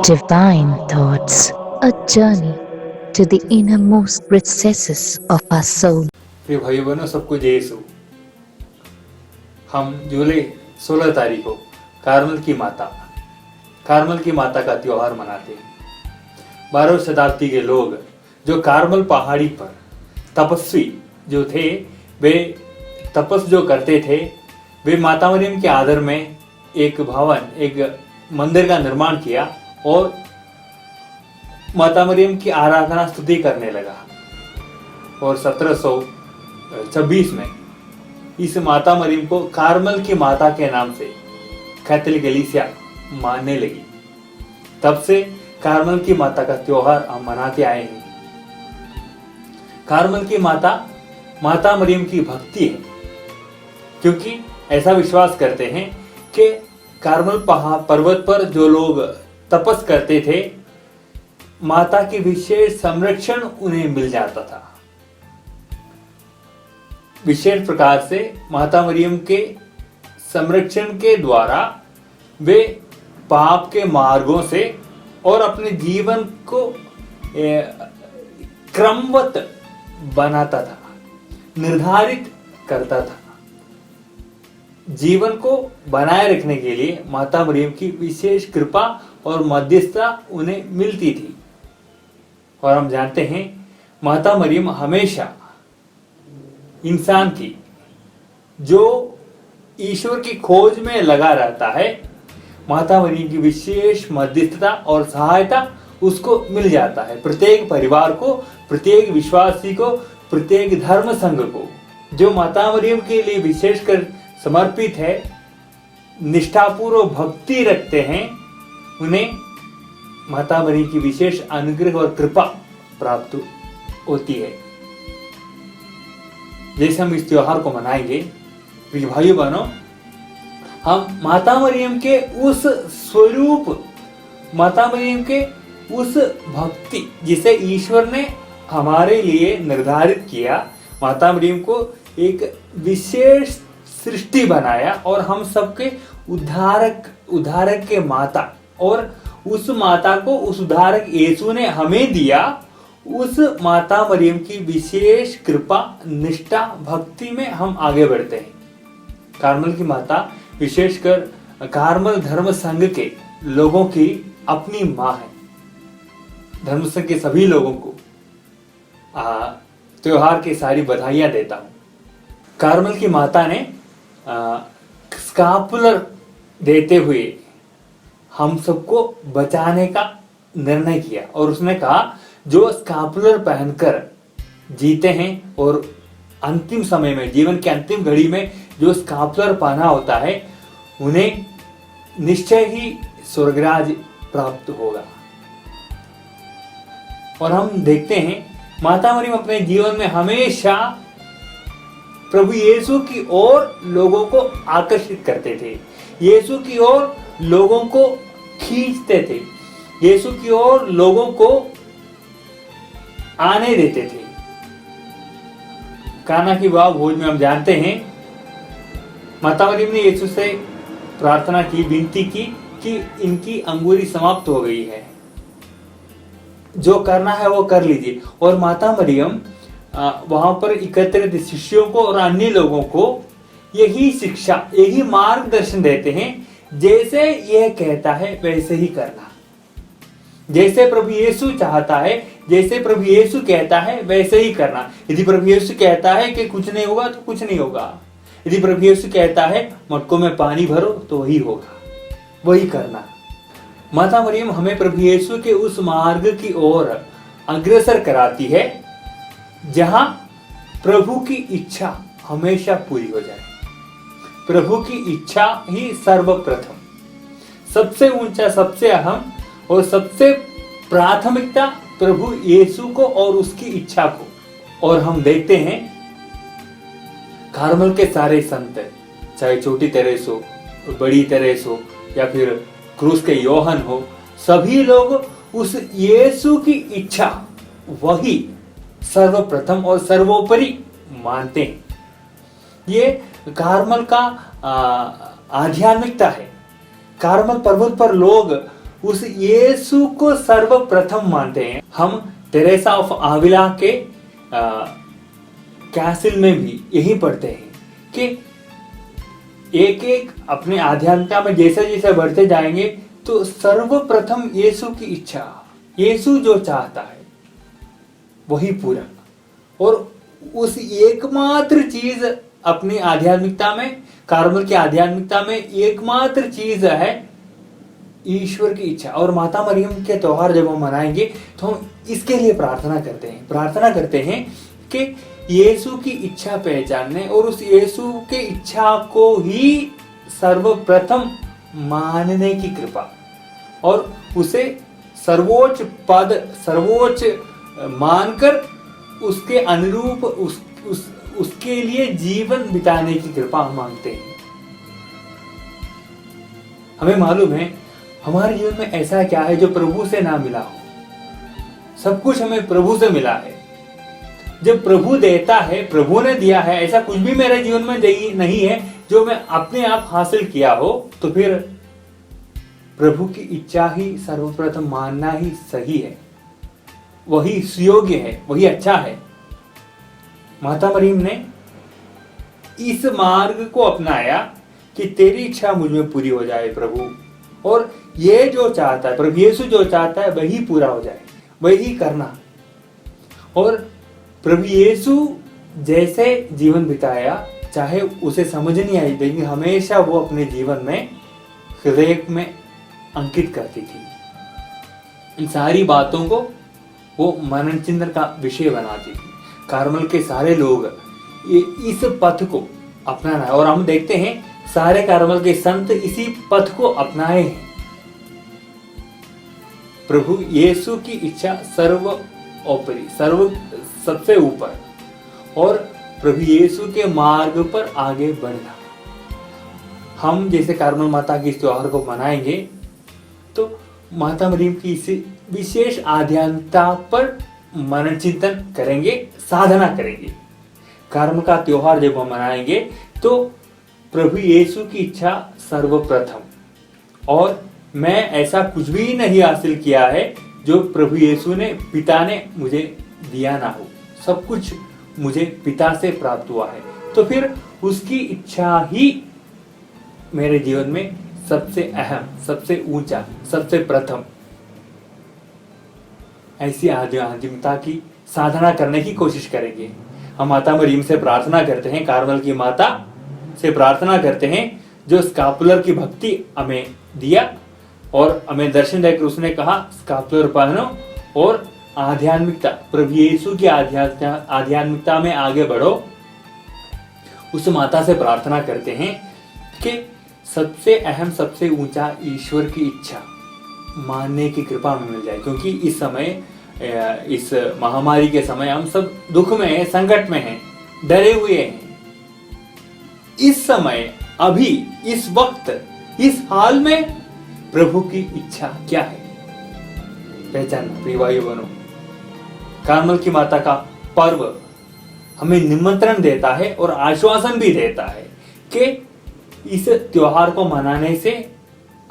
Divine Thoughts, a journey to the innermost recesses of our soul. प्रिय भाई बहनों, सबको जय यीशु। हम जुलाई 16 तारीख को कार्मल की माता का त्योहार मनाते हैं। 12वीं शताब्दी के लोग जो कार्मल पहाड़ी पर तपस्वी जो थे, वे तपस जो करते थे, वे माता मरियम के आदर में एक भवन, एक मंदिर का निर्माण किया और माता मरियम की आराधना स्तुति करने लगा। और 1726 में इस माता मरियम को कार्मल की माता के नाम से कैथोलिक कलीसिया मानने लगी। तब से कार्मल की माता का त्योहार हम मनाते आए हैं। कार्मल की माता मरियम की भक्ति है, क्योंकि ऐसा विश्वास करते हैं कि कार्मल पर्वत पर जो लोग तपस करते थे, माता की विशेष संरक्षण उन्हें मिल जाता था। विशेष प्रकार से माता मरियम के संरक्षण के द्वारा वे पाप के मार्गों से और अपने जीवन को क्रमवत बनाता था, निर्धारित करता था। जीवन को बनाए रखने के लिए माता मरियम की विशेष कृपा और मध्यस्थता उन्हें मिलती थी। और हम जानते हैं, माता मरियम हमेशा इंसान की जो ईश्वर की खोज में लगा रहता है, माता मरियम की विशेष मध्यस्थता और सहायता उसको मिल जाता है। प्रत्येक परिवार को, प्रत्येक विश्वासी को, प्रत्येक धर्म संघ को जो माता मरियम के लिए विशेषकर समर्पित है, निष्ठापूर्वक भक्ति रखते हैं, उन्हें माता मरियम की विशेष अनुग्रह और कृपा प्राप्त होती है। जैसे हम इस त्योहार को मनाएंगे, प्रिय भाइयों बहनों, हम माता मरियम के उस स्वरूप, माता मरियम के उस भक्ति जिसे ईश्वर ने हमारे लिए निर्धारित किया, माता मरियम को एक विशेष सृष्टि बनाया और हम सबके उद्धारक के माता, और उस माता को उस उद्धारक यीशु ने हमें दिया। उस माता मरियम की विशेष कृपा, निष्ठा, भक्ति में हम आगे बढ़ते हैं। कार्मल की माता विशेषकर कार्मल धर्म संघ के लोगों की अपनी माँ है। धर्म संघ के सभी लोगों को त्योहार की सारी बधाइयां देता हूं। कार्मल की माता ने स्कापुलर देते हुए हम सबको बचाने का निर्णय किया, और उसने कहा जो स्कापुलर पहनकर जीते हैं और अंतिम समय में, जीवन के अंतिम घड़ी में जो स्कापुलर पहना होता है, उन्हें निश्चय ही स्वर्गराज प्राप्त होगा। और हम देखते हैं माता मरियम अपने जीवन में हमेशा प्रभु यीशु की ओर लोगों को आकर्षित करते थे, यीशु की ओर लोगों को खींचते थे, यीशु की ओर लोगों को आने देते थे। काना की विवाह भोज में हम जानते हैं, माता मरियम ने यीशु से प्रार्थना की, विनती की कि इनकी अंगूरी समाप्त हो गई है, जो करना है वो कर लीजिए। और माता मरियम वहां पर एकत्रित शिष्यों को और अन्य लोगों को यही शिक्षा, यही मार्गदर्शन देते हैं, जैसे यह कहता है वैसे ही करना। जैसे प्रभु यीशु चाहता है, जैसे प्रभु यीशु कहता है वैसे ही करना। यदि प्रभु यीशु कहता है कि कुछ नहीं होगा तो कुछ नहीं होगा। यदि प्रभु यीशु कहता है मटकों में पानी भरो तो वही होगा, वही करना। माता मरियम हमें प्रभु यीशु के उस मार्ग की ओर अग्रसर कराती है जहां प्रभु की इच्छा हमेशा पूरी हो जाए। प्रभु की इच्छा ही सर्वप्रथम, सबसे ऊंचा, सबसे अहम और सबसे प्राथमिकता प्रभु यीशु को और उसकी इच्छा को। और हम देखते हैं कार्मल के सारे संत, चाहे छोटी तेरेस हो, बड़ी तेरेस हो, या फिर क्रूस के योहन हो, सभी लोग उस यीशु की इच्छा वही सर्वप्रथम और सर्वोपरि मानते हैं। ये कार्मल का आध्यात्मिकता है। कार्मल पर्वत पर लोग उस यीशु को सर्वप्रथम मानते हैं। हम तेरेसा ऑफ आविला के कैसल में भी यही पढ़ते हैं कि एक एक अपने आध्यात्मिकता में जैसे जैसे बढ़ते जाएंगे तो सर्वप्रथम यीशु की इच्छा, यीशु जो चाहता है वही पूरा, और उस एकमात्र चीज अपनी आध्यात्मिकता में, कार्मल की आध्यात्मिकता में एकमात्र चीज है ईश्वर की इच्छा। और माता मरियम के त्योहार जब हम मनाएंगे तो हम इसके लिए प्रार्थना करते हैं कि यीशु की इच्छा पहचानने और उस यीशु के इच्छा को ही सर्वप्रथम मानने की कृपा, और उसे सर्वोच्च पद, सर्वोच्च मानकर उसके अनुरूप उसके लिए जीवन बिताने की कृपा हम मांगते हैं। हमें मालूम है हमारे जीवन में ऐसा क्या है जो प्रभु से ना मिला हो। सब कुछ हमें प्रभु से मिला है। जब प्रभु देता है, प्रभु ने दिया है, ऐसा कुछ भी मेरे जीवन में नहीं है जो मैं अपने आप हासिल किया हो, तो फिर प्रभु की इच्छा ही सर्वप्रथम मानना ही सही है, वही सुयोग्य है, वही अच्छा है। माता मरियम ने इस मार्ग को अपनाया कि तेरी इच्छा मुझ में पूरी हो जाए प्रभु, और ये जो चाहता है प्रभु यीशु जो चाहता है वही पूरा हो जाए, वही करना। और प्रभु यीशु जैसे जीवन बिताया, चाहे उसे समझ नहीं आई, लेकिन हमेशा वो अपने जीवन में हृदय में अंकित करती थी। इन सारी बातों को वो मनन चिंतन का विषय बनाती थी। कार्मल के सारे लोग इस पथ को अपनाना है, और हम देखते हैं सारे कार्मल के संत इसी पथ को अपनाए हैं। प्रभु यीशु की इच्छा सर्वोपरि, सबसे ऊपर, और प्रभु यीशु के मार्ग पर आगे बढ़ना। हम जैसे कार्मल माता की इस त्योहार को मनाएंगे तो माता मरियम की इस विशेष आध्यात्मिकता पर मनन चिंतन करेंगे, साधना करेंगे। कार्मल का त्योहार जब हम मनाएंगे तो प्रभु यीशु की इच्छा सर्वप्रथम, और मैं ऐसा कुछ भी नहीं हासिल किया है जो प्रभु यीशु ने, पिता ने मुझे दिया ना हो। सब कुछ मुझे पिता से प्राप्त हुआ है, तो फिर उसकी इच्छा ही मेरे जीवन में सबसे अहम, सबसे ऊंचा, सबसे प्रथम। ऐसी आध्यात्मिकता की साधना करने की कोशिश करेंगे। हम माता मरियम से प्रार्थना करते हैं, कार्मल की माता से प्रार्थना करते हैं जो स्कापुलर की भक्ति हमें दिया और हमें दर्शन देकर उसने कहा स्कापुलर पहनो और आध्यात्मिकता, प्रभु यीशु की आध्यात्मिकता में आगे बढ़ो। उस माता से प्रार्थना करते हैं कि सबसे अहम, सबसे ऊंचा ईश्वर की इच्छा मानने की कृपा हमें मिल जाए, क्योंकि इस समय, इस महामारी के समय हम सब दुख में हैं, संकट में हैं, डरे हुए हैं। इस समय, अभी, इस वक्त, इस हाल में प्रभु की इच्छा क्या है पहचानना। प्रिय भाइयों बहनों, कार्मल की माता का पर्व हमें निमंत्रण देता है और आश्वासन भी देता है कि इस त्योहार को मनाने से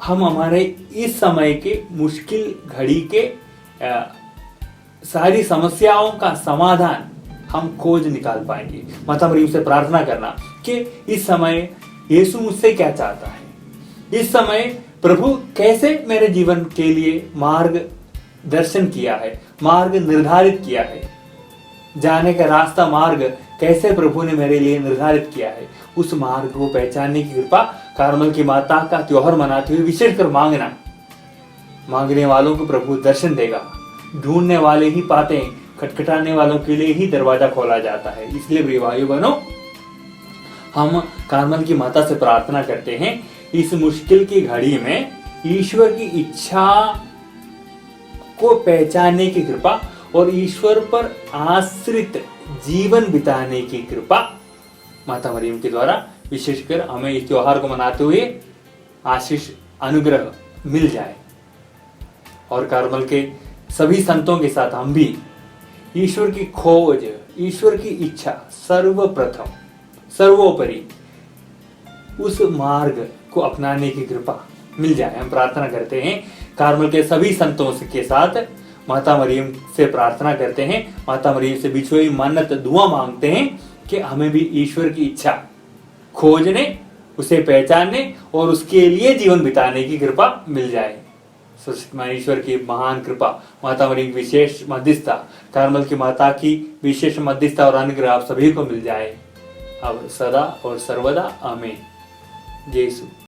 हम हमारे इस समय के मुश्किल घड़ी के सारी समस्याओं का समाधान हम खोज निकाल पाएंगे। माता मरियम से प्रार्थना करना कि इस समय यीशु मुझसे क्या चाहता है, इस समय प्रभु कैसे मेरे जीवन के लिए मार्ग दर्शन किया है, मार्ग निर्धारित किया है, जाने का रास्ता, मार्ग कैसे प्रभु ने मेरे लिए निर्धारित किया है, उस मार्ग को पहचानने की कृपा कार्मल की माता का त्योहार मनाते हुए विशेषकर मांगना। मांगने वालों को प्रभु दर्शन देगा, ढूंढने वाले ही पाते हैं, खटखटाने वालों के लिए ही दरवाजा खोला जाता है। इसलिए प्रिय भाइयों बहनों, हम कार्मल की माता से प्रार्थना करते हैं इस मुश्किल की घड़ी में ईश्वर की इच्छा को पहचानने की कृपा और ईश्वर पर आश्रित जीवन बिताने की कृपा माता मरियम के द्वारा विशेषकर हमें इस त्योहार को मनाते हुए आशीष, अनुग्रह मिल जाए। और कार्मल के सभी संतों के साथ हम भी ईश्वर की खोज, ईश्वर की इच्छा सर्वप्रथम, सर्वोपरि उस मार्ग को अपनाने की कृपा मिल जाए। हम प्रार्थना करते हैं कार्मल के सभी संतों के साथ माता मरियम से प्रार्थना करते हैं, माता मरियम से बिछुई मन्नत दुआ मांगते हैं कि हमें भी ईश्वर की इच्छा खोजने, उसे पहचानने और उसके लिए जीवन बिताने की कृपा मिल जाए। सर्वशक्तिमान ईश्वर की महान कृपा, माता मरियम की विशेष मध्यस्थता, कार्मल की माता की विशेष मध्यस्थता और अनुग्रह आप सभी को मिल जाए अब सदा और सर्वदा। आमीन। जय यीशु।